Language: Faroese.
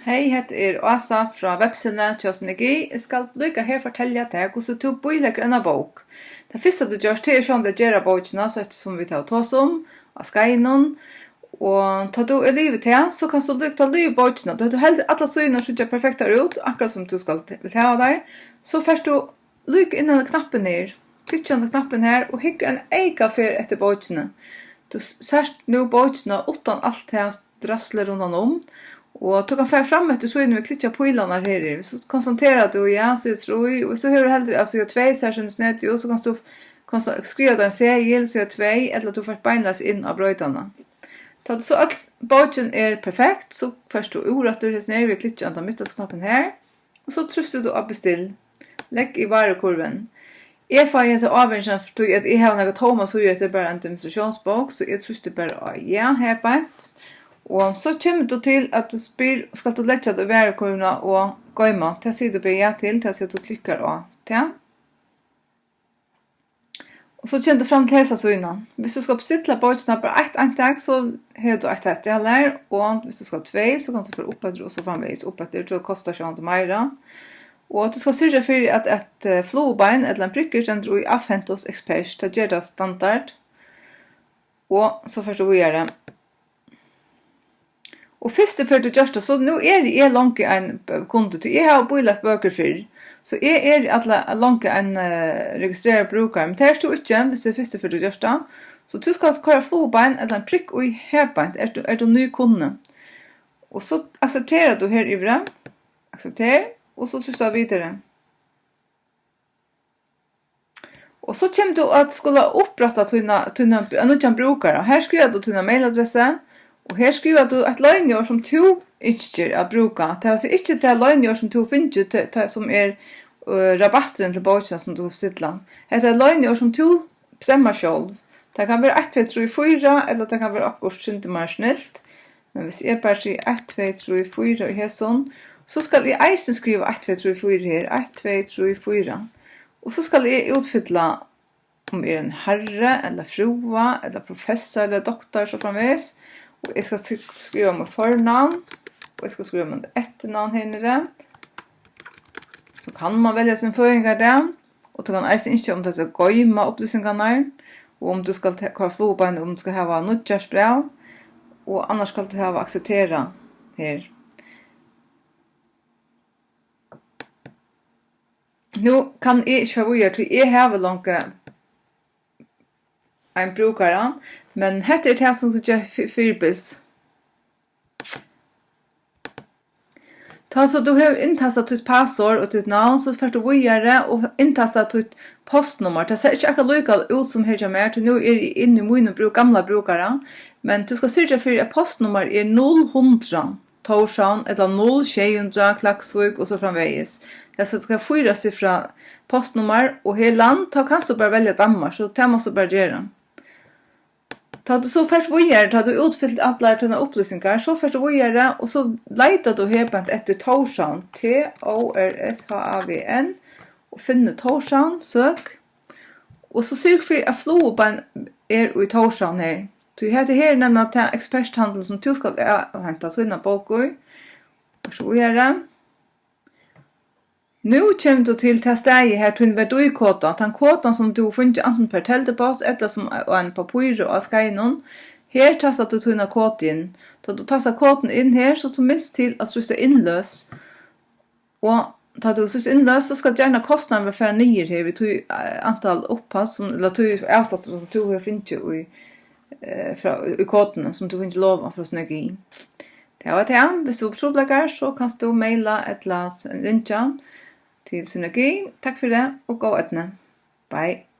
Hej, heter Åsa fra websiden til Synergi. Jeg skal lykke her fortelle deg hvordan du bøylegger en bok. Det første du gjør til sånn det gjør bøkene, så som vi tar oss om, av skeinen. Og tar du i livet til, så kan du lykke til å lyve bøkene. Du har heller alle søgene som ser perfekt ut, akkurat som du skal ta der. Så først du lykke innan knappen her. Klikk på knappen her, og hikker en egen fer etter bøkene. Du ser nå bøkene uten alt det drasler rundt om. Og du kan få fram etter så innan vi klikker på ilene her. Så konsentrerer du, ja, så jeg tror, og så hører du heller, altså jeg har 2 sessions ned, så kan du skrive deg en segel, så jeg har 2, eller du får beinles inn av brøydene. Da du så alt boken perfekt, så først du ordretter hans ned, vi klikker på midtast-knappen her, og så truster du å bestille. Legg i varekurven. Jeg får til avgjørelsen, for jeg har noe Thomas, så gjør det bare en demonstrasjonsbok, så jeg truster bare ja, her på. Og så kommer du til at du spyr, skal du lette det varekurvene og gøyme. Det sier du bare ja til at du klikker av det. Og så kommer du frem til hese søgene. Hvis du skal bestille bøkene bare ett antag, så har du ett eller, og hvis du skal 2, så kan du få opp etter, og så fremvis opp etter, så koster ikke noe mer. Og du skal sørge for at et flobein eller en prikker sender i Afhentos Expert, det gjør det standard. Og så først du gjør det. Og først før du gjør det, så nå jeg langt en kunde til. Jeg har bøylagt bøker før, så jeg langt en registreret bruker. Men det er du ikke, hvis det først før du gjør det. Så du skal køre flobein eller en prikk og herbein, du ny kunde. Og så aksepterer du her i vrem. Aksepter, og så trykker du videre. Og så kommer du at skulle opprette en brukere. Her skriver du til en mailadresse. Og her skriver du et løgnår som du ikke å bruke. Det er altså ikke det løgnår som du finner som rabatten til bøkene som du sitter. Det er løgnår som du bestemmer selv. Det kan være 1, 2, 3, 4, eller det kan være akkurat ikke mer snilt. Men hvis jeg bare sier 1, 2, 3, 4 og her sånn, så skal jeg eisen skrive 1, 2, 3, 4 her. 1, 2, 3, 4. Og så skal jeg utfylle om jeg en herre, eller frua, eller professor, eller doktor, så fremvis. Og jeg skal skrive om fornavn, og jeg skal skrive om etternavn her nede. Så kan man velge sin føringer der, og du kan eisen ikke om du skal gøyme opplysningene, og om du skal ha flobein, om du skal ha nødgjørsbrev, og annars skal du ha akseptere her. Nå kan jeg ikke få gjøre til jeg har langt en brukare, men hette det som du gjør fyrbis. Ta så du har inntastet ditt passord og ditt navn, så først du videre og inntastet ditt postnummer. Det ser ikke akkurat lykket ut som her mer, til nå jeg inne i mine gamle brukere, men du skal sørge for at postnummer 000 Torshavn, eller 0600 Klaksvik, og så fremveis. Det skal fyre seg fra postnummer, og her land, da kan du bare velge Danmark, så det må du bare gjøre. Ta du så først videre, ta du utfyllt alle dine opplysninger, så først videre, og så leter du her etter Torshavn, Torshavn, og finner Torshavn, søk, og så sørg for at flobein i Torshavn her. Du heter her nemlig til eksperthandel som du skal hente sånne boker, og så videre. Nå kommer du til stedet her til en verdikåta. Den kåten som du finner enten per teltepost eller som en papyr og skeinen. Her tasser du til en kåte inn. Da du tasser kåten inn her, så tar minst til at du skal innløs. Og da du skal innløs, så skal gjerne kostnaden være for nye her. Vi tar antall opppass, eller tar avstått som du har finnet i kåtene, som du finner lov for å snakke i. Det var det. Hvis du har så kan du maila et eller annet rinja til Synergi. Takk for det, og gå etne. Bye.